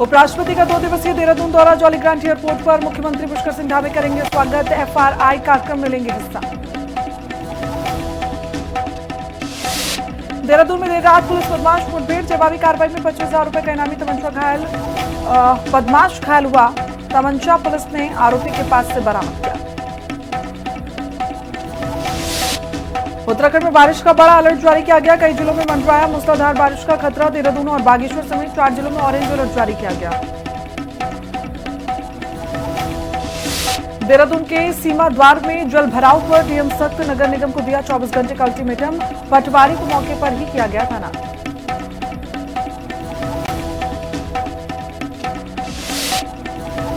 उपराष्ट्रपति का 2 दिवसीय देहरादून दौरा। जॉली ग्रांट एयरपोर्ट पर मुख्यमंत्री पुष्कर सिंह धामी करेंगे स्वागत। एफआरआई कार्यक्रम में लेंगे हिस्सा। देहरादून में देर रात पुलिस बदमाश मुठभेड़। जवाबी कार्रवाई में 25,000 रुपए का इनामी तमंचा घायल। बदमाश घायल हुआ। तमंचा पुलिस ने आरोपी के पास से बरामद किया। उत्तराखंड में बारिश का बड़ा अलर्ट जारी किया गया। कई जिलों में मंडराया मूसलाधार बारिश का खतरा। देहरादून और बागेश्वर समेत 4 जिलों में ऑरेंज अलर्ट जारी किया गया। देहरादून के सीमा द्वार में जल भराव पर डीएम सख्त। नगर निगम को दिया 24 घंटे का अल्टीमेटम। पटवारी को मौके पर ही किया गया तैनात।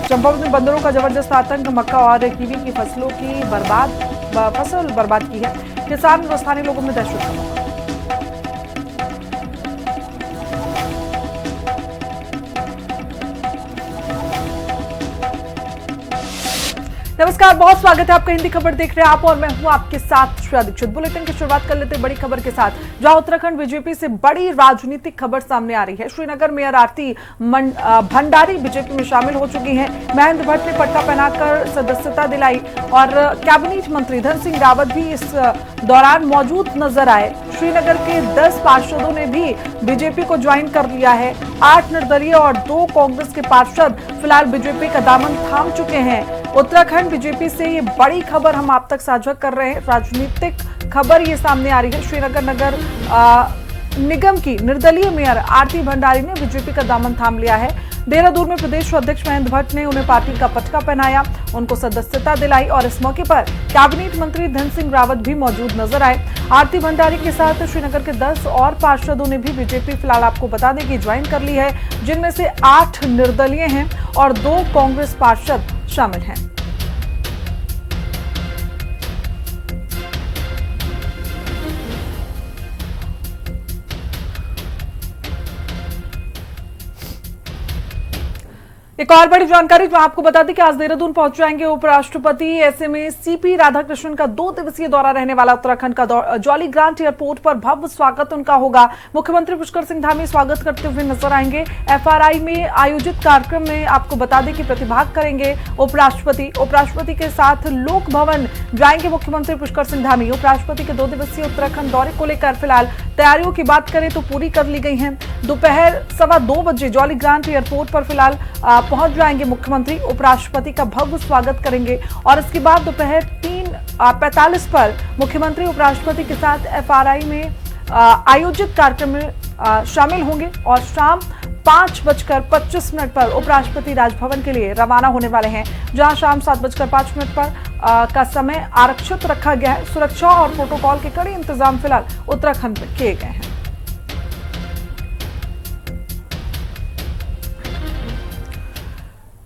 चंपावत में बंदरों का जबरदस्त आतंक। मक्का और कीवी की फसलों की फसल बर्बाद की है। किसान और स्थानीय लोगों में दहशत का माहौल। नमस्कार, बहुत स्वागत है आपका। हिंदी खबर देख रहे हैं आप और मैं हूं आपके साथ श्रेया दीक्षित। बुलेटिन की शुरुआत कर लेते हैं बड़ी खबर के साथ, जहां उत्तराखंड बीजेपी से बड़ी राजनीतिक खबर सामने आ रही है। श्रीनगर मेयर आरती भंडारी बीजेपी में शामिल हो चुकी हैं। महेंद्र भट्ट ने पट्टा पहनाकर सदस्यता दिलाई और कैबिनेट मंत्री धन सिंह रावत भी इस दौरान मौजूद नजर आए। श्रीनगर के 10 पार्षदों ने भी बीजेपी को ज्वाइन कर लिया है। 8 निर्दलीय और 2 कांग्रेस के पार्षद फिलहाल बीजेपी का दामन थाम चुके हैं। उत्तराखंड बीजेपी से ये बड़ी खबर हम आप तक साझा कर रहे हैं। राजनीतिक खबर ये सामने आ रही है। श्रीनगर नगर निगम की निर्दलीय मेयर आरती भंडारी ने बीजेपी का दामन थाम लिया है। देहरादून में प्रदेश अध्यक्ष महेंद्र भट्ट ने उन्हें पार्टी का पटका पहनाया, उनको सदस्यता दिलाई और इस मौके पर कैबिनेट मंत्री धन सिंह रावत भी मौजूद नजर आए। आरती भंडारी के साथ श्रीनगर के 10 और पार्षदों ने भी बीजेपी फिलहाल आपको बता दें कि ज्वाइन कर ली है, जिनमें से 8 निर्दलीय हैं और 2 कांग्रेस पार्षद शामिल हैं। एक और बड़ी जानकारी जो आपको बता दें कि आज देहरादून पहुंच जाएंगे उपराष्ट्रपति। ऐसे में सीपी राधाकृष्णन का 2 दिवसीय दौरा रहने वाला उत्तराखंड का जॉली ग्रांट एयरपोर्ट पर भव्य स्वागत उनका होगा। मुख्यमंत्री पुष्कर सिंह धामी स्वागत करते हुए नजर आएंगे। एफआरआई में आयोजित कार्यक्रम में आपको बता दें कि प्रतिभाग करेंगे उपराष्ट्रपति के साथ लोक भवन जाएंगे मुख्यमंत्री पुष्कर सिंह धामी। उपराष्ट्रपति के 2 दिवसीय उत्तराखंड दौरे को लेकर फिलहाल तैयारियों की बात करें तो पूरी कर ली गई है। दोपहर 2:15 बजे जॉली ग्रांट एयरपोर्ट पर फिलहाल पहुंच जाएंगे मुख्यमंत्री। उपराष्ट्रपति का भव्य स्वागत करेंगे और इसके बाद दोपहर 3:45 पर मुख्यमंत्री उपराष्ट्रपति के साथ एफआरआई में आयोजित कार्यक्रम में शामिल होंगे और शाम 5:25 पर उपराष्ट्रपति राजभवन के लिए रवाना होने वाले हैं, जहां शाम 7:05 पर का समय आरक्षित रखा गया है। सुरक्षा और प्रोटोकॉल के कड़े इंतजाम फिलहाल उत्तराखंड में किए गए हैं।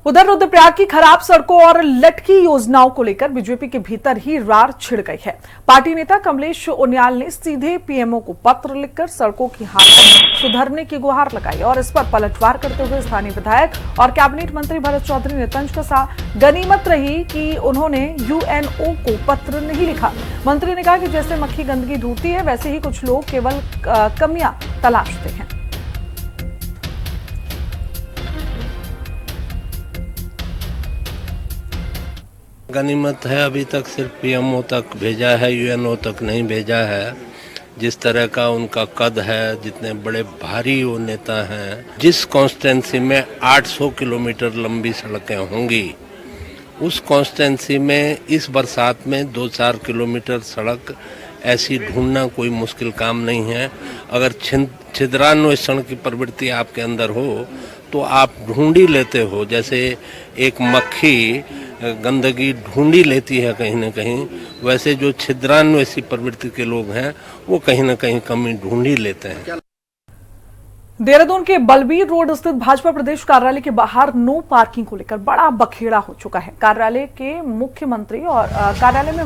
उधर रुद्रप्रयाग की खराब सड़कों और लटकी योजनाओं को लेकर बीजेपी के भीतर ही रार छिड़ गई है। पार्टी नेता कमलेश उनियाल ने सीधे पीएमओ को पत्र लिखकर सड़कों की हालत सुधारने की गुहार लगाई और इस पर पलटवार करते हुए स्थानीय विधायक और कैबिनेट मंत्री भरत चौधरी ने तंज कसा। गनीमत रही कि उन्होंने यूएनओ को पत्र नहीं लिखा। मंत्री ने कहा कि जैसे मक्खी गंदगी ढूंढती है, वैसे ही कुछ लोग केवल कमियां तलाशते हैं। गनीमत है, अभी तक सिर्फ पीएमओ तक भेजा है, यूएनओ तक नहीं भेजा है। जिस तरह का उनका कद है, जितने बड़े भारी वो नेता हैं, जिस कॉन्स्टिट्यूंसी में 800 किलोमीटर लंबी सड़कें होंगी, उस कॉन्स्टिट्यूंसी में इस बरसात में 2-4 किलोमीटर सड़क ऐसी ढूंढना कोई मुश्किल काम नहीं है। अगर छिद्रान्वेषण की प्रवृत्ति आपके अंदर हो तो आप ढूंढ ही लेते हो। जैसे एक मक्खी गंदगी ढूंढी लेती है कहीं न कहीं, वैसे जो छिद्रान्वेषी प्रवृत्ति के लोग हैं वो कहीं न कहीं कमी ढूंढ ही लेते हैं। देहरादून के बलबीर रोड स्थित भाजपा प्रदेश कार्यालय के बाहर नो पार्किंग को लेकर बड़ा बखेड़ा हो चुका है। कार्यालय में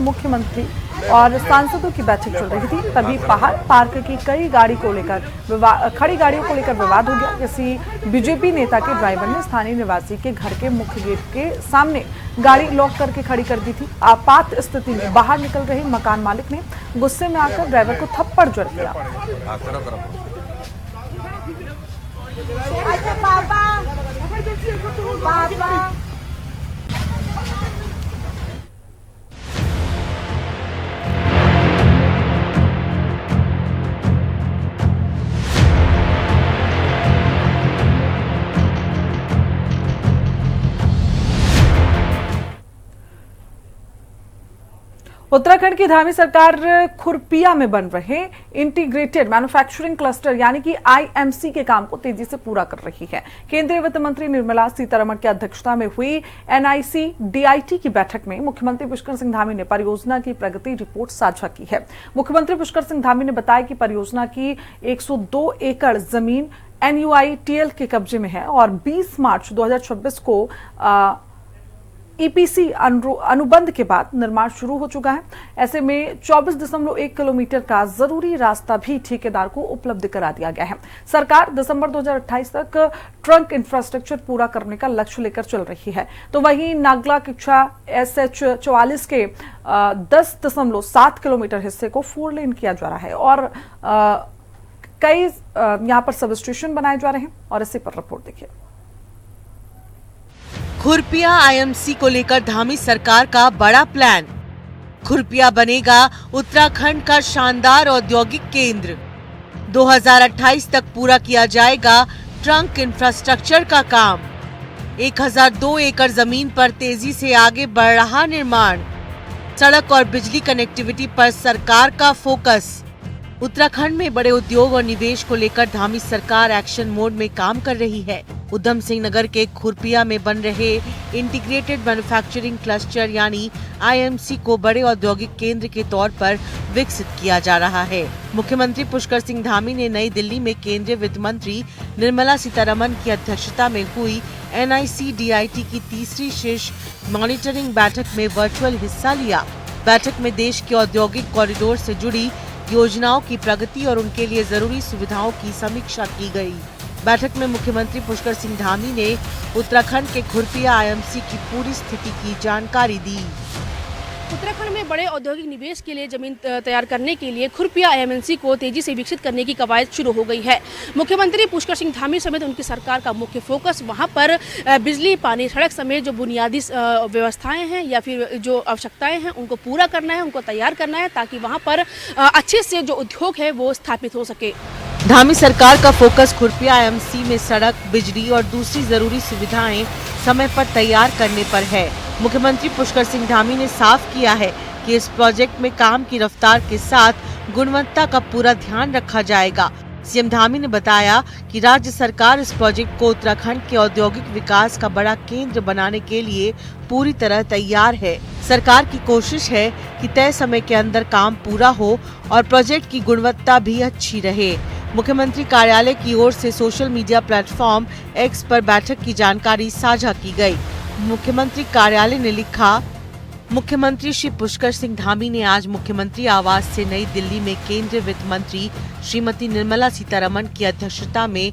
मुख्यमंत्री और सांसदों की बैठक चल रही थी, तभी बाहर पार्क की खड़ी गाड़ियों को लेकर विवाद हो गया। किसी बीजेपी नेता के ड्राइवर ने स्थानीय निवासी के घर के मुख्य गेट के सामने गाड़ी लॉक करके खड़ी कर दी थी। आपात स्थिति में बाहर निकल रहे मकान मालिक ने गुस्से में आकर ड्राइवर को थप्पड़ जड़ दिया। उत्तराखंड की धामी सरकार खुरपिया में बन रहे इंटीग्रेटेड मैन्युफैक्चरिंग क्लस्टर यानी कि आईएमसी के काम को तेजी से पूरा कर रही है। केंद्रीय वित्त मंत्री निर्मला सीतारमण की अध्यक्षता में हुई एनआईसी डीआईटी की बैठक में मुख्यमंत्री पुष्कर सिंह धामी ने परियोजना की प्रगति रिपोर्ट साझा की है। मुख्यमंत्री पुष्कर सिंह धामी ने बताया कि परियोजना की 102 एकड़ जमीन एनयूआईटीएल के कब्जे में है और 20 मार्च 2026 को ईपीसी अनुबंध के बाद निर्माण शुरू हो चुका है। ऐसे में 24.1 किलोमीटर का जरूरी रास्ता भी ठेकेदार को उपलब्ध करा दिया गया है। सरकार दिसंबर 2028 तक ट्रंक इंफ्रास्ट्रक्चर पूरा करने का लक्ष्य लेकर चल रही है। तो वहीं नागला किच्छा SH44 के 10.7 किलोमीटर हिस्से को 4 लेन किया जा रहा है और कई यहां पर सब स्टेशन बनाए जा रहे हैं और इसी पर रिपोर्ट देखिए। खुरपिया आईएमसी को लेकर धामी सरकार का बड़ा प्लान। खुरपिया बनेगा उत्तराखंड का शानदार औद्योगिक केंद्र। 2028 तक पूरा किया जाएगा ट्रंक इंफ्रास्ट्रक्चर का काम। 1002 एकड़ जमीन पर तेजी से आगे बढ़ रहा निर्माण। सड़क और बिजली कनेक्टिविटी पर सरकार का फोकस। उत्तराखंड में बड़े उद्योग और निवेश को लेकर धामी सरकार एक्शन मोड में काम कर रही है। उधम सिंह नगर के खुरपिया में बन रहे इंटीग्रेटेड मैन्युफैक्चरिंग क्लस्टर यानी आईएमसी को बड़े औद्योगिक केंद्र के तौर पर विकसित किया जा रहा है। मुख्यमंत्री पुष्कर सिंह धामी ने नई दिल्ली में केंद्रीय वित्त मंत्री निर्मला सीतारमण की अध्यक्षता में हुई एनआईसी डीआईटी की तीसरी शीर्ष मॉनिटरिंग बैठक में वर्चुअल हिस्सा लिया। बैठक में देश के औद्योगिक कॉरिडोर से जुड़ी योजनाओं की प्रगति और उनके लिए जरूरी सुविधाओं की समीक्षा की गई। बैठक में मुख्यमंत्री पुष्कर सिंह धामी ने उत्तराखंड के खुरपिया आईएमसी की पूरी स्थिति की जानकारी दी। उत्तराखंड में बड़े औद्योगिक निवेश के लिए जमीन तैयार करने के लिए खुरपिया आईएमसी को तेजी से विकसित करने की कवायद शुरू हो गई है। मुख्यमंत्री पुष्कर सिंह धामी समेत उनकी सरकार का मुख्य फोकस वहां पर बिजली, पानी, सड़क समेत जो बुनियादी व्यवस्थाएं हैं या फिर जो आवश्यकताएं हैं उनको पूरा करना है, उनको तैयार करना है ताकि वहाँ पर अच्छे से जो उद्योग है वो स्थापित हो सके। धामी सरकार का फोकस खुरपिया आईएमसी में सड़क, बिजली और दूसरी जरूरी सुविधाएं समय पर तैयार करने पर है। मुख्यमंत्री पुष्कर सिंह धामी ने साफ किया है कि इस प्रोजेक्ट में काम की रफ्तार के साथ गुणवत्ता का पूरा ध्यान रखा जाएगा। सीएम धामी ने बताया कि राज्य सरकार इस प्रोजेक्ट को उत्तराखंड के औद्योगिक विकास का बड़ा केंद्र बनाने के लिए पूरी तरह तैयार है। सरकार की कोशिश है कि तय समय के अंदर काम पूरा हो और प्रोजेक्ट की गुणवत्ता भी अच्छी रहे। मुख्यमंत्री कार्यालय की ओर से सोशल मीडिया प्लेटफॉर्म एक्स पर बैठक की जानकारी साझा की गई। मुख्यमंत्री कार्यालय ने लिखा, मुख्यमंत्री श्री पुष्कर सिंह धामी ने आज मुख्यमंत्री आवास से नई दिल्ली में केंद्रीय वित्त मंत्री श्रीमती निर्मला सीतारमण की अध्यक्षता में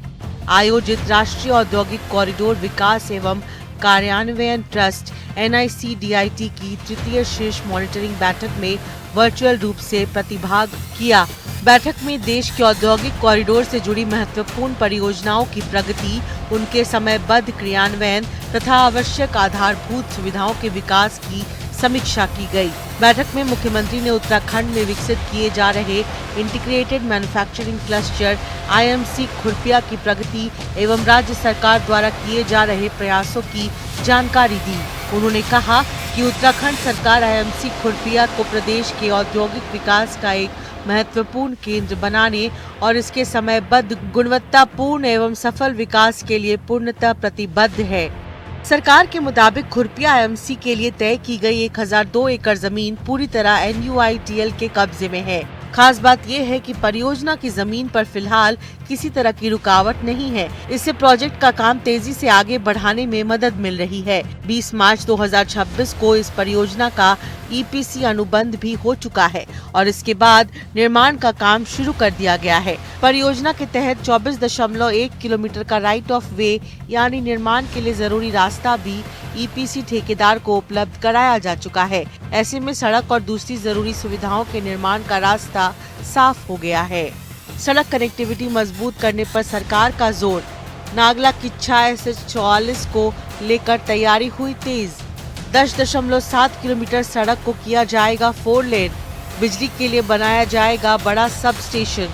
आयोजित राष्ट्रीय औद्योगिक कॉरिडोर विकास एवं कार्यान्वयन ट्रस्ट एनआईसी डीआईटी की तृतीय शीर्ष मॉनिटरिंग बैठक में वर्चुअल रूप से प्रतिभाग किया। बैठक में देश के औद्योगिक कॉरिडोर से जुड़ी महत्वपूर्ण परियोजनाओं की प्रगति, उनके समयबद्ध क्रियान्वयन तथा आवश्यक आधारभूत सुविधाओं के विकास की समीक्षा की गई। बैठक में मुख्यमंत्री ने उत्तराखंड में विकसित किए जा रहे integrated manufacturing cluster IMC Khurpia की प्रगति एवं राज्य सरकार द्वारा किए जा रहे प्रयासों की जानकारी दी। उन्होंने कहा कि उत्तराखंड सरकार आईएमसी खुरपिया को प्रदेश के औद्योगिक विकास का एक महत्वपूर्ण केंद्र बनाने और इसके समयबद्ध, गुणवत्तापूर्ण एवं सफल विकास के लिए पूर्णतः प्रतिबद्ध है। सरकार के मुताबिक खुरपिया आईएमसी के लिए तय की गई 1002 एकड़ जमीन पूरी तरह एनयूआईटीएल के कब्जे में है। खास बात यह है कि परियोजना की जमीन पर फिलहाल किसी तरह की रुकावट नहीं है। इससे प्रोजेक्ट का काम तेजी से आगे बढ़ाने में मदद मिल रही है। 20 मार्च 2026 को इस परियोजना का ईपीसी अनुबंध भी हो चुका है और इसके बाद निर्माण का काम शुरू कर दिया गया है। परियोजना के तहत 24.1 किलोमीटर का राइट ऑफ वे यानी निर्माण के लिए जरूरी रास्ता भी ईपीसी ठेकेदार को उपलब्ध कराया जा चुका है। ऐसे में सड़क और दूसरी जरूरी सुविधाओं के निर्माण का रास्ता साफ हो गया है। सड़क कनेक्टिविटी मजबूत करने पर सरकार का जोर। नागला किच्छा SH44 को लेकर तैयारी हुई तेज। 10.7 किलोमीटर सड़क को किया जाएगा 4 लेन। बिजली के लिए बनाया जाएगा बड़ा सब स्टेशन।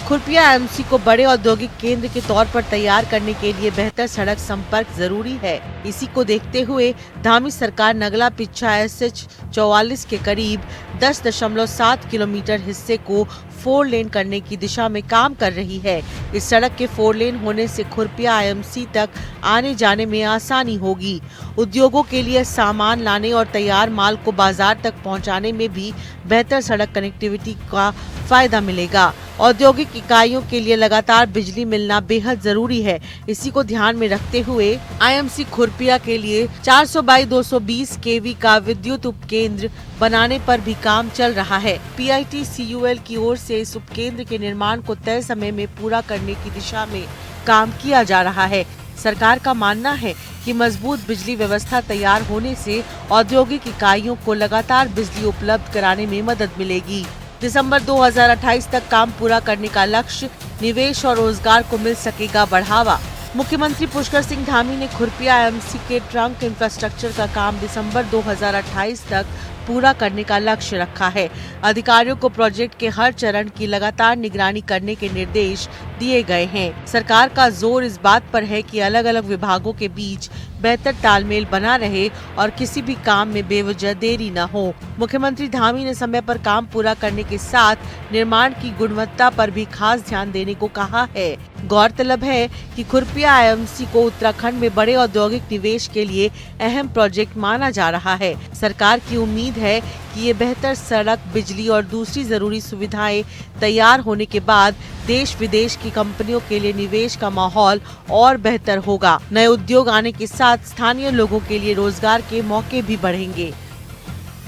खुरपिया एमसी को बड़े औद्योगिक केंद्र के तौर पर तैयार करने के लिए बेहतर सड़क संपर्क जरूरी है। इसी को देखते हुए धामी सरकार नगला पिच्छा SH44 के करीब 10.7 किलोमीटर हिस्से को 4 लेन करने की दिशा में काम कर रही है। इस सड़क के 4 लेन होने से खुरपिया IMC तक आने जाने में आसानी होगी। उद्योगों के लिए सामान लाने और तैयार माल को बाजार तक पहुंचाने में भी बेहतर सड़क कनेक्टिविटी का फायदा मिलेगा। औद्योगिक इकाइयों के लिए लगातार बिजली मिलना बेहद जरूरी है। इसी को ध्यान में रखते हुए IMC खुरपिया के लिए 400/220 kV का विद्युत उपकेंद्र बनाने पर भी काम चल रहा है। PITCUL की ओर से इस उपकेंद्र के निर्माण को तय समय में पूरा करने की दिशा में काम किया जा रहा है। सरकार का मानना है कि मजबूत बिजली व्यवस्था तैयार होने से औद्योगिक इकाइयों को लगातार बिजली उपलब्ध कराने में मदद मिलेगी। दिसंबर 2028 तक काम पूरा करने का लक्ष्य, निवेश और रोजगार को मिल सकेगा बढ़ावा। मुख्यमंत्री पुष्कर सिंह धामी ने खुरपिया IMC के ट्रंक इंफ्रास्ट्रक्चर का काम दिसंबर 2028 तक पूरा करने का लक्ष्य रखा है। अधिकारियों को प्रोजेक्ट के हर चरण की लगातार निगरानी करने के निर्देश दिए गए हैं। सरकार का जोर इस बात पर है कि अलग अलग विभागों के बीच बेहतर तालमेल बना रहे और किसी भी काम में बेवजह देरी न हो। मुख्यमंत्री धामी ने समय पर काम पूरा करने के साथ निर्माण की गुणवत्ता पर भी खास ध्यान देने को कहा है। गौरतलब है कि खुरपिया IMC को उत्तराखंड में बड़े औद्योगिक निवेश के लिए अहम प्रोजेक्ट माना जा रहा है। सरकार की उम्मीद है कि ये बेहतर सड़क, बिजली और दूसरी जरूरी सुविधाएं तैयार होने के बाद देश विदेश की कंपनियों के लिए निवेश का माहौल और बेहतर होगा। नए उद्योग आने के साथ स्थानीय लोगों के लिए रोजगार के मौके भी बढ़ेंगे।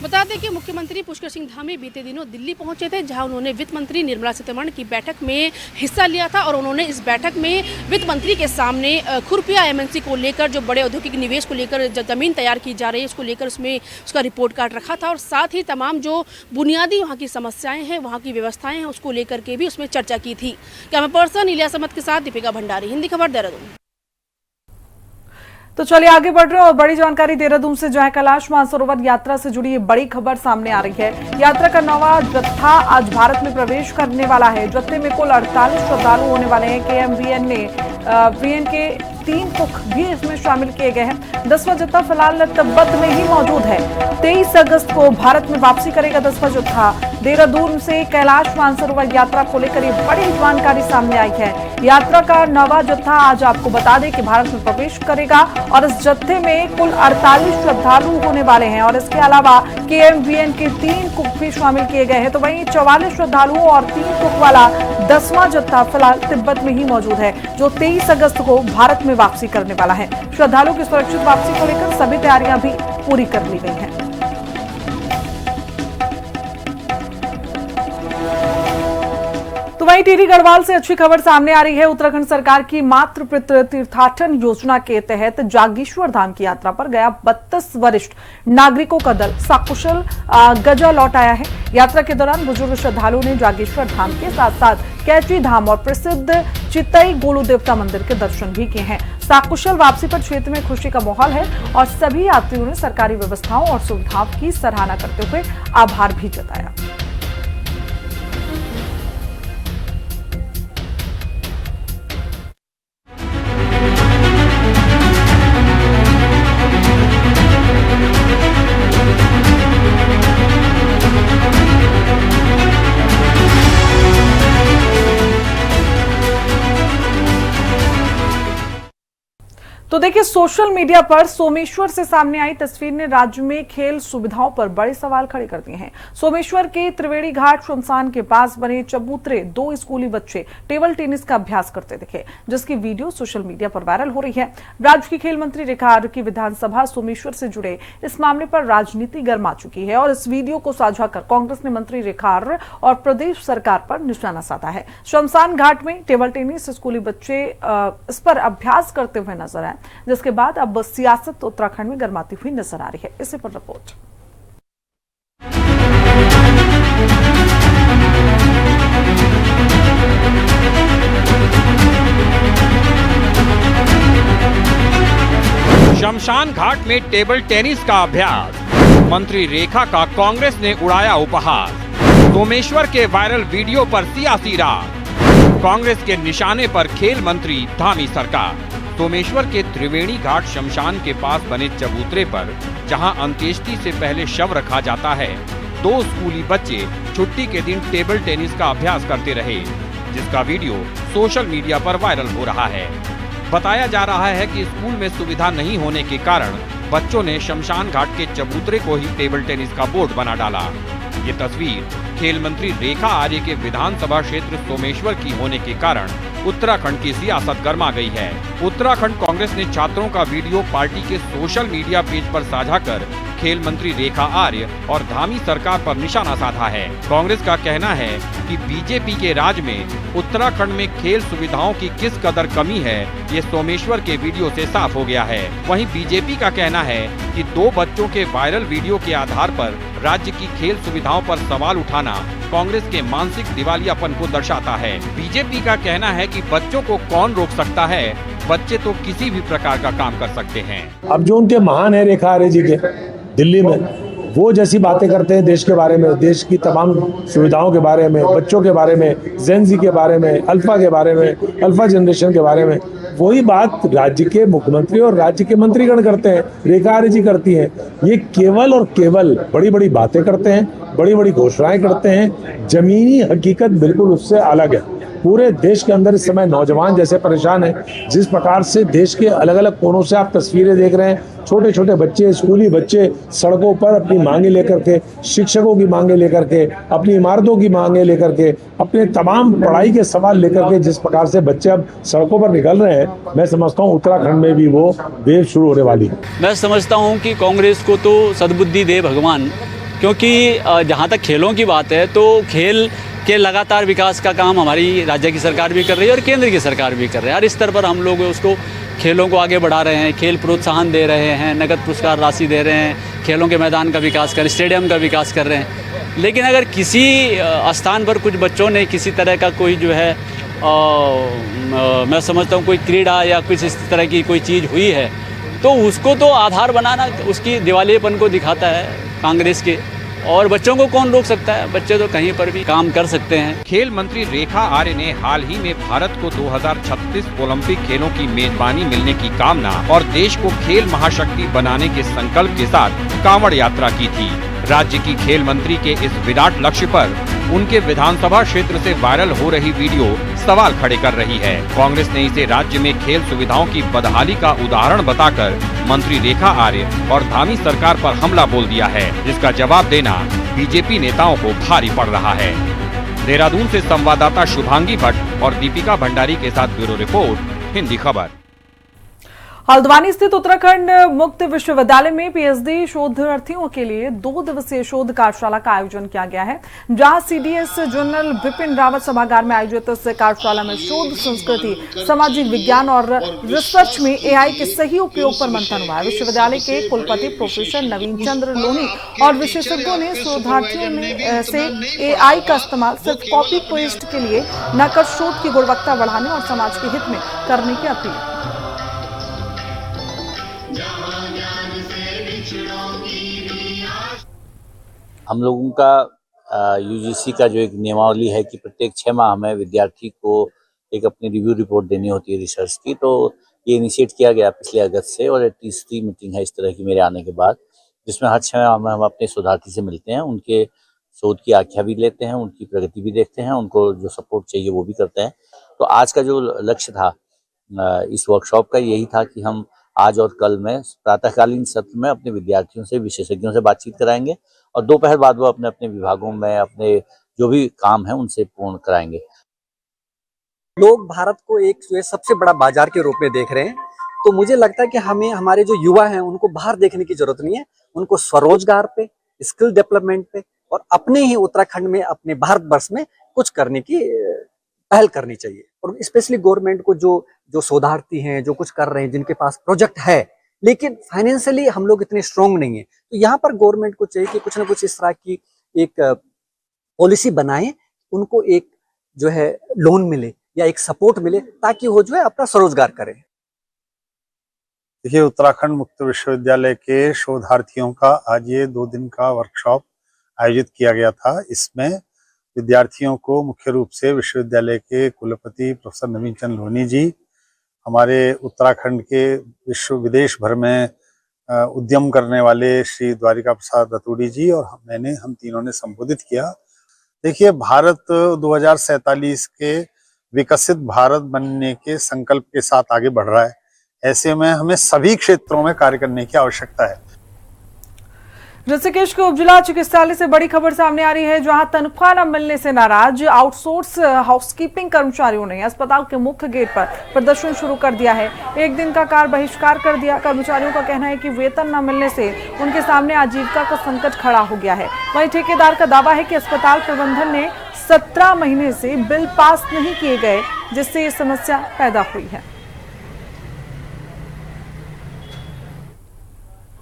बता दें कि मुख्यमंत्री पुष्कर सिंह धामी बीते दिनों दिल्ली पहुंचे थे, जहां उन्होंने वित्त मंत्री निर्मला सीतारमण की बैठक में हिस्सा लिया था और उन्होंने इस बैठक में वित्त मंत्री के सामने खुरपिया IMC को लेकर जो बड़े औद्योगिक निवेश को लेकर जमीन तैयार की जा रही है उसको लेकर उसमें उसका रिपोर्ट कार्ड रखा था और साथ ही तमाम जो बुनियादी वहाँ की समस्याएं हैं, वहाँ की व्यवस्थाएं हैं, उसको लेकर के भी उसमें चर्चा की थी। कैमरा पर्सन इलियास अहमद के साथ दीपिका भंडारी, हिंदी खबर, देहरादून। तो चलिए आगे बढ़ रहे हैं और बड़ी जानकारी देहरादून से, जहां कैलाश मानसरोवर यात्रा से जुड़ी ये बड़ी खबर सामने आ रही है। यात्रा का 9वां जत्था आज भारत में प्रवेश करने वाला है। जत्थे में कुल 48 श्रद्धालु होने वाले हैं। KMVN के 3 कुक भी इसमें शामिल किए गए हैं। 10वां जत्था फिलहाल तिब्बत में ही मौजूद है। 23 अगस्त को भारत में वापसी करेगा 10वां जत्था। देहरादून से कैलाश मानसरोवर यात्रा को लेकर ये बड़ी जानकारी सामने आई है। यात्रा का 9वां जत्था आज आपको बता दें कि भारत में प्रवेश करेगा और इस जत्थे में कुल 48 श्रद्धालु होने वाले हैं और इसके अलावा KMVN के 3 कुक भी शामिल किए गए हैं। तो वहीं 44 श्रद्धालुओं और 3 कुक वाला 10वां जत्था फिलहाल तिब्बत में ही मौजूद है, जो 23 अगस्त को भारत में वापसी करने वाला है। श्रद्धालुओं की सुरक्षित वापसी को लेकर सभी तैयारियां भी पूरी कर ली गई हैं। तो वहीं टिहरी गढ़वाल से अच्छी खबर सामने आ रही है। उत्तराखंड सरकार की मातृ पितृ तीर्थाटन योजना के तहत जागेश्वर धाम की यात्रा पर गया 32 वरिष्ठ नागरिकों का दल सकुशल गजा लौट आया है। यात्रा के दौरान बुजुर्ग श्रद्धालुओं ने जागेश्वर धाम के साथ साथ कैची धाम और प्रसिद्ध चितई गोलू देवता मंदिर के दर्शन भी किए हैं। सकुशल वापसी पर क्षेत्र में खुशी का माहौल है और सभी यात्रियों ने सरकारी व्यवस्थाओं और सुविधाओं की सराहना करते हुए आभार भी जताया। तो देखिए, सोशल मीडिया पर सोमेश्वर से सामने आई तस्वीर ने राज्य में खेल सुविधाओं पर बड़े सवाल खड़े कर दिए हैं। सोमेश्वर के त्रिवेणी घाट श्मशान के पास बने चबूतरे 2 स्कूली बच्चे टेबल टेनिस का अभ्यास करते दिखे, जिसकी वीडियो सोशल मीडिया पर वायरल हो रही है। राज्य की खेल मंत्री रेखा आर्य की विधानसभा सोमेश्वर से जुड़े इस मामले पर राजनीति गर्मा चुकी है और इस वीडियो को साझा कर कांग्रेस ने मंत्री रेखा आर्य और प्रदेश सरकार पर निशाना साधा है। श्मशान घाट में टेबल टेनिस स्कूली बच्चे इस पर अभ्यास करते हुए नजर आए, जिसके बाद अब सियासत उत्तराखंड में गर्माती हुई नजर आ रही है। इसी पर रिपोर्ट। शमशान घाट में टेबल टेनिस का अभ्यास, मंत्री रेखा का कांग्रेस ने उड़ाया उपहास। सोमेश्वर के वायरल वीडियो पर सियासी राग, कांग्रेस के निशाने पर खेल मंत्री धामी सरकार। सोमेश्वर के त्रिवेणी घाट शमशान के पास बने चबूतरे पर जहां अंत्येष्टि से पहले शव रखा जाता है, 2 स्कूली बच्चे छुट्टी के दिन टेबल टेनिस का अभ्यास करते रहे, जिसका वीडियो सोशल मीडिया पर वायरल हो रहा है। बताया जा रहा है कि स्कूल में सुविधा नहीं होने के कारण बच्चों ने शमशान घाट के चबूतरे को ही टेबल टेनिस का बोर्ड बना डाला। ये तस्वीर खेल मंत्री रेखा आर्य के विधानसभा क्षेत्र सोमेश्वर की होने के कारण उत्तराखंड की सियासत गर्मा गई है। उत्तराखंड कांग्रेस ने छात्रों का वीडियो पार्टी के सोशल मीडिया पेज पर साझा कर खेल मंत्री रेखा आर्य और धामी सरकार पर निशाना साधा है। कांग्रेस का कहना है कि बीजेपी के राज में उत्तराखंड में खेल सुविधाओं की किस कदर कमी है, ये सोमेश्वर के वीडियो से साफ हो गया है। वहीं बीजेपी का कहना है कि 2 बच्चों के वायरल वीडियो के आधार पर राज्य की खेल सुविधाओं पर सवाल उठाना कांग्रेस के मानसिक दिवालियापन को दर्शाता है। बीजेपी का कहना है कि बच्चों को कौन रोक सकता है, बच्चे तो किसी भी प्रकार का काम कर सकते हैं। अब जो उनके महान है रेखा आर्य जी के दिल्ली में, वो जैसी बातें करते हैं देश के बारे में, देश की तमाम सुविधाओं के बारे में, बच्चों के बारे में, जेनजी के बारे में, अल्फा के बारे में, अल्फा जनरेशन के बारे में, वही बात राज्य के मुख्यमंत्री और राज्य के मंत्रीगण करते हैं, रेखा आर्य जी करती हैं। ये केवल और केवल बड़ी बड़ी बातें करते हैं, बड़ी बड़ी घोषणाएं करते हैं। जमीनी हकीकत बिल्कुल उससे अलग है। पूरे देश के अंदर इस समय नौजवान जैसे परेशान हैं, जिस प्रकार से देश के अलग अलग कोनों से आप तस्वीरें देख रहे हैं, छोटे छोटे बच्चे, स्कूली बच्चे सड़कों पर अपनी मांगे लेकर के, शिक्षकों की मांगे लेकर के, अपनी इमारतों की मांगे लेकर के, अपने तमाम पढ़ाई के सवाल लेकर के जिस प्रकार से बच्चे अब सड़कों पर निकल रहे हैं, मैं समझता हूँ उत्तराखंड में भी वो वेव शुरू होने वाली है। मैं समझता हूँ कि कांग्रेस को तो सद्बुद्धि दे भगवान, क्योंकि जहाँ तक खेलों की बात है तो खेल के लगातार विकास का काम हमारी राज्य की सरकार भी कर रही है और केंद्र की सरकार भी कर रही है। हर स्तर पर हम लोग उसको खेलों को आगे बढ़ा रहे हैं, खेल प्रोत्साहन दे रहे हैं, नगद पुरस्कार राशि दे रहे हैं, खेलों के मैदान का विकास कर, स्टेडियम का विकास कर रहे हैं। लेकिन अगर किसी स्थान पर कुछ बच्चों ने किसी तरह का कोई जो है मैं समझता हूँ कोई क्रीड़ा या कुछ इस तरह की कोई चीज़ हुई है तो उसको तो आधार बनाना उसकी दिवालियेपन को दिखाता है कांग्रेस के। और बच्चों को कौन रोक सकता है, बच्चे तो कहीं पर भी काम कर सकते हैं। खेल मंत्री रेखा आर्य ने हाल ही में भारत को 2036 ओलंपिक खेलों की मेजबानी मिलने की कामना और देश को खेल महाशक्ति बनाने के संकल्प के साथ कांवड़ यात्रा की थी। राज्य की खेल मंत्री के इस विराट लक्ष्य पर उनके विधानसभा क्षेत्र से वायरल हो रही वीडियो सवाल खड़े कर रही है। कांग्रेस ने इसे राज्य में खेल सुविधाओं की बदहाली का उदाहरण बताकर मंत्री रेखा आर्य और धामी सरकार पर हमला बोल दिया है, जिसका जवाब देना बीजेपी नेताओं को भारी पड़ रहा है। देहरादून से संवाददाता शुभांगी भट्ट और दीपिका भंडारी के साथ ब्यूरो रिपोर्ट, हिंदी खबर। हल्द्वानी स्थित उत्तराखंड मुक्त विश्वविद्यालय में पीएचडी शोधार्थियों के लिए 2 दिवसीय शोध कार्यशाला का आयोजन किया गया है, जहां सीडीएस जनरल बिपिन रावत सभागार में आयोजित इस कार्यशाला में शोध, संस्कृति, सामाजिक विज्ञान और रिसर्च में एआई के सही उपयोग पर मंथन हुआ है। विश्वविद्यालय के कुलपति प्रोफेसर नवीन चंद्र लोनी और विशेषज्ञों ने शोधार्थियों से एआई का इस्तेमाल सिर्फ कॉपी पेस्ट के लिए न कर शोध की गुणवत्ता बढ़ाने और समाज के हित में करने की अपील। हम लोगों का यूजीसी का जो एक नियमावली है कि प्रत्येक 6 माह में विद्यार्थी को एक अपनी रिव्यू रिपोर्ट देनी होती है रिसर्च की, तो ये इनिशिएट किया गया पिछले अगस्त से और तीसरी मीटिंग है इस तरह की मेरे आने के बाद, जिसमें हर 6 माह में हम अपने शोधार्थी से मिलते हैं, उनके शोध की आख्या भी लेते हैं, उनकी प्रगति भी देखते हैं, उनको जो सपोर्ट चाहिए वो भी करते हैं। तो आज का जो लक्ष्य था इस वर्कशॉप का यही था कि हम आज और कल में प्रातःकालीन सत्र में अपने विद्यार्थियों से, विशेषज्ञों से बातचीत कराएंगे और दोपहर बाद वो अपने अपने विभागों में अपने जो भी काम है उनसे पूर्ण कराएंगे। लोग भारत को एक सबसे बड़ा बाजार के रूप में देख रहे हैं, तो मुझे लगता है कि हमें हमारे जो युवा हैं उनको बाहर देखने की जरूरत नहीं है, उनको स्वरोजगार पे, स्किल डेवलपमेंट पे और अपने ही उत्तराखंड में, अपने भारतवर्ष में कुछ करने की पहल करनी चाहिए। और स्पेशली गवर्नमेंट को जो शोधार्थी हैं, जो कुछ कर रहे हैं, जिनके पास प्रोजेक्ट है लेकिन फाइनेंशियली हम लोग इतने स्ट्रॉन्ग नहीं है, तो यहाँ पर गवर्नमेंट को चाहिए कि कुछ ना कुछ इस तरह की एक पॉलिसी बनाए, उनको एक जो है लोन मिले या एक सपोर्ट मिले ताकि वो जो है अपना स्वरोजगार करें। देखिए, उत्तराखंड मुक्त विश्वविद्यालय के शोधार्थियों का आज ये 2 दिन का वर्कशॉप आयोजित किया गया था। इसमें विद्यार्थियों को मुख्य रूप से विश्वविद्यालय के कुलपति प्रोफेसर नवीन चंद लोहनी जी, हमारे उत्तराखंड के विदेश भर में उद्यम करने वाले श्री द्वारिका प्रसाद रतूड़ी जी और हम तीनों ने संबोधित किया। देखिए, भारत 2047 के विकसित भारत बनने के संकल्प के साथ आगे बढ़ रहा है। ऐसे में हमें सभी क्षेत्रों में कार्य करने की आवश्यकता है। ऋषिकेश के उपजिला चिकित्सालय से बड़ी खबर सामने आ रही है, जहां तनख्वाह न मिलने से नाराज आउटसोर्स हाउसकीपिंग कर्मचारियों ने अस्पताल के मुख्य गेट पर प्रदर्शन शुरू कर दिया है। एक दिन का कार्य बहिष्कार कर दिया। कर्मचारियों का कहना है कि वेतन न मिलने से उनके सामने आजीविका का संकट खड़ा हो गया है। वहीं ठेकेदार का दावा है कि अस्पताल प्रबंधन ने 17 महीने से बिल पास नहीं किए गए, जिससे ये समस्या पैदा हुई है।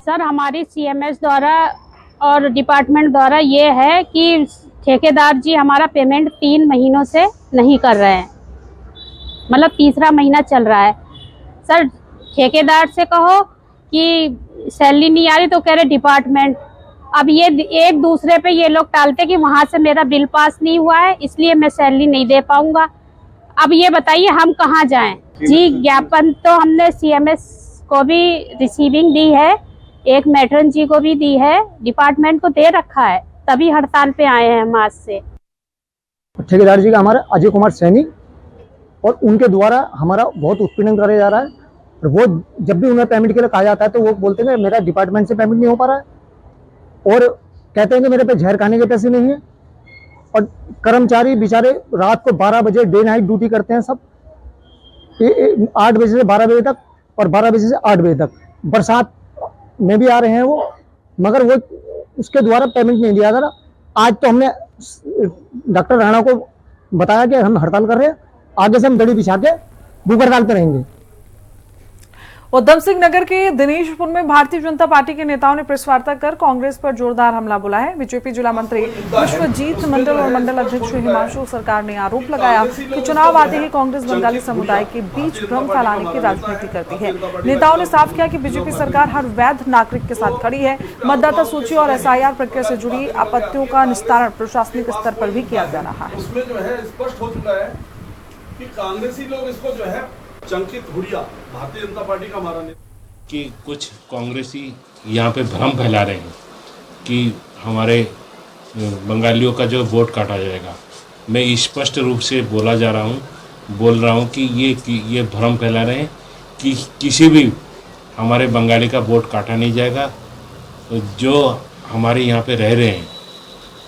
सर, हमारी सीएमएस द्वारा और डिपार्टमेंट द्वारा ये है कि ठेकेदार जी हमारा पेमेंट 3 महीनों से नहीं कर रहे हैं, मतलब तीसरा महीना चल रहा है। सर, ठेकेदार से कहो कि सैलरी नहीं आ रही तो कह रहे डिपार्टमेंट। अब ये एक दूसरे पे ये लोग टालते कि वहाँ से मेरा बिल पास नहीं हुआ है, इसलिए मैं सैलरी नहीं दे पाऊंगा। अब ये बताइए हम कहाँ जाएं? जी, ज्ञापन तो हमने सीएमएस को भी रिसीविंग दी है, एक मैट्रन जी को भी दी है, डिपार्टमेंट को दे रखा है, तभी हड़ताल पे आए हैं हम आज से। ठेकेदार जी का हमारा अजय कुमार सैनी और उनके द्वारा हमारा बहुत उत्पीड़न कराया जा रहा है। और वो जब भी उन्हें पेमेंट के लिए कहा जाता है तो वो बोलते हैं मेरा डिपार्टमेंट से पेमेंट नहीं हो पा रहा है और कहते हैं कि मेरे पे जहर खाने के पैसे नहीं है। और कर्मचारी बेचारे रात को 12 बजे डे नाइट ड्यूटी करते हैं, सब 8 बजे से 12 बजे तक और 12 बजे से 8 बजे तक। बरसात में भी आ रहे हैं वो, मगर वो उसके द्वारा पेमेंट नहीं दिया जा रहा। आज तो हमने डॉक्टर राणा को बताया कि हम हड़ताल कर रहे हैं, आगे से हम दड़ी बिछा के भूख हड़ताल पे रहेंगे। उधम सिंह नगर के दिनेशपुर में भारतीय जनता पार्टी के नेताओं ने प्रेस वार्ता कर कांग्रेस पर जोरदार हमला बोला है। बीजेपी जिला मंत्री विश्वजीत मंडल और मंडल अध्यक्ष हिमांशु सरकार ने आरोप लगाया कि चुनाव आते ही कांग्रेस बंगाली समुदाय के बीच भ्रम फैलाने की राजनीति करती है। नेताओं ने साफ किया कि बीजेपी सरकार हर वैध नागरिक के साथ खड़ी है। मतदाता सूची और SIR प्रक्रिया से जुड़ी आपत्तियों का निस्तारण प्रशासनिक स्तर पर भी किया जा रहा है। इसमें जो है स्पष्ट हो चुका है कि कांग्रेसी लोग इसको जो है चंकित हुडिया भारतीय जनता पार्टी का हमारा कि कुछ कांग्रेसी यहाँ पे भ्रम फैला रहे हैं कि हमारे बंगालियों का जो वोट काटा जाएगा। मैं स्पष्ट रूप से बोल रहा हूँ कि ये भ्रम फैला रहे हैं कि किसी भी हमारे बंगाली का वोट काटा नहीं जाएगा। तो जो हमारे यहाँ पे रह रहे हैं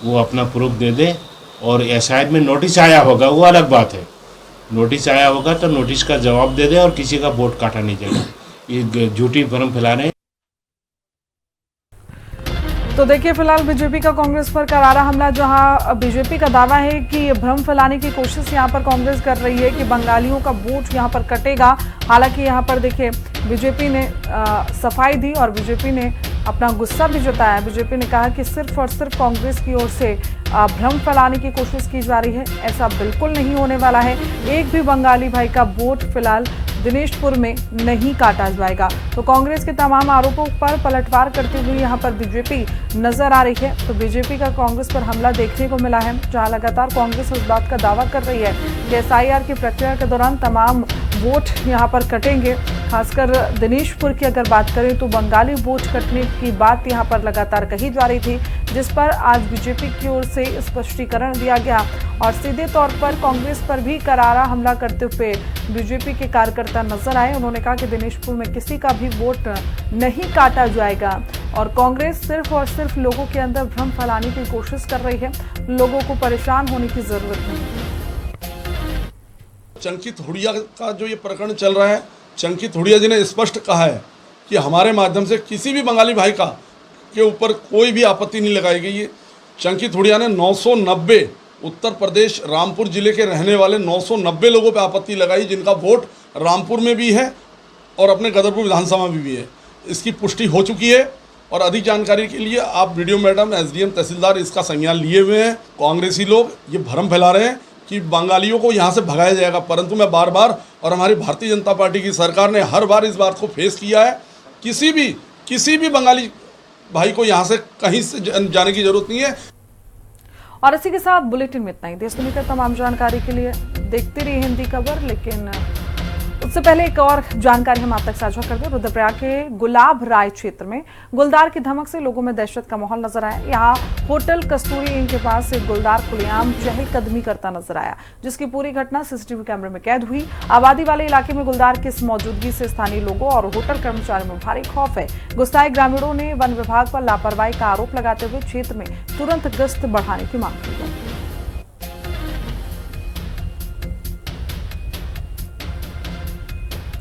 वो अपना प्रूफ दे दें, और शायद में नोटिस आया होगा, वो अलग बात है। नोटिस आया होगा तो नोटिस का जवाब दे दे और किसी का वोट काटा नहीं जाएगा। ये झूठी भ्रम फैला रहे हैं। तो देखिए, फिलहाल बीजेपी का कांग्रेस पर करारा हमला, जहां बीजेपी का दावा है कि भ्रम फैलाने की कोशिश यहां पर कांग्रेस कर रही है कि बंगालियों का वोट यहां पर कटेगा। हालांकि यहां पर देखिए बीजेपी ने सफाई दी और बीजेपी ने अपना गुस्सा भी जताया। बीजेपी ने कहा कि सिर्फ और सिर्फ कांग्रेस की ओर से भ्रम फैलाने की कोशिश की जा रही है, ऐसा बिल्कुल नहीं होने वाला है। एक भी बंगाली भाई का वोट फिलहाल दिनेशपुर में नहीं काटा जाएगा। तो कांग्रेस के तमाम आरोपों पर पलटवार करते हुए यहां पर बीजेपी नजर आ रही है। तो बीजेपी का कांग्रेस पर हमला देखने को मिला है, जहां लगातार कांग्रेस इस बात का दावा कर रही है कि SIR की प्रक्रिया के दौरान तमाम वोट यहां पर कटेंगे। खासकर दिनेशपुर की अगर बात करें तो बंगाली वोट कटने की बात यहां पर लगातार कही जा रही थी, जिस पर आज बीजेपी की ओर से स्पष्टीकरण दिया गया और सीधे तौर पर कांग्रेस पर भी करारा हमला करते हुए बीजेपी के कार्यकर्ता नजर आए। उन्होंने कहा कि दिनेशपुर में किसी का भी वोट नहीं काटा जाएगा और कांग्रेस सिर्फ और सिर्फ लोगों के अंदर भ्रम फैलाने की कोशिश कर रही है। लोगों को परेशान होने की जरूरत नहीं। चंकित हुडिया का जो ये प्रकरण चल रहा है, चंकित हुडिया जी ने स्पष्ट कहा है कि हमारे माध्यम से किसी भी बंगाली भाई का के ऊपर कोई भी आपत्ति नहीं लगाई गई है। चंकित हुडिया ने 990 उत्तर प्रदेश रामपुर जिले के रहने वाले 990 लोगों पर आपत्ति लगाई, जिनका वोट रामपुर में भी है और अपने गदरपुर विधानसभा में भी है। इसकी पुष्टि हो चुकी है और अधिक जानकारी के लिए आप वीडियो मैडम SDM तहसीलदार इसका संज्ञान लिए हुए हैं। कांग्रेसी लोग ये भ्रम फैला रहे हैं कि बंगालियों को यहाँ से भगाया जाएगा, परंतु मैं बार बार और हमारी भारतीय जनता पार्टी की सरकार ने हर बार इस बात को फेस किया है। किसी भी बंगाली भाई को यहाँ से कहीं से जाने की जरूरत नहीं है। और इसी के साथ बुलेटिन में इतना ही। देश दुनिया की तमाम जानकारी के लिए देखते रहिए हिंदी खबर, लेकिन उससे पहले एक और जानकारी हम आप तक साझा कर दें। रुद्रप्रयाग के गुलाब राय क्षेत्र में गुलदार की धमक से लोगों में दहशत का माहौल नजर आया। यहाँ होटल कस्तूरी इन के पास एक गुलदार खुलेआम चहलकदमी करता नजर आया, जिसकी पूरी घटना सीसीटीवी कैमरे में कैद हुई। आबादी वाले इलाके में गुलदार की इस मौजूदगी से स्थानीय लोगों और होटल कर्मचारियों में भारी खौफ है। गुस्साए ग्रामीणों ने वन विभाग पर लापरवाही का आरोप लगाते हुए क्षेत्र में तुरंत गश्त बढ़ाने की मांग की है।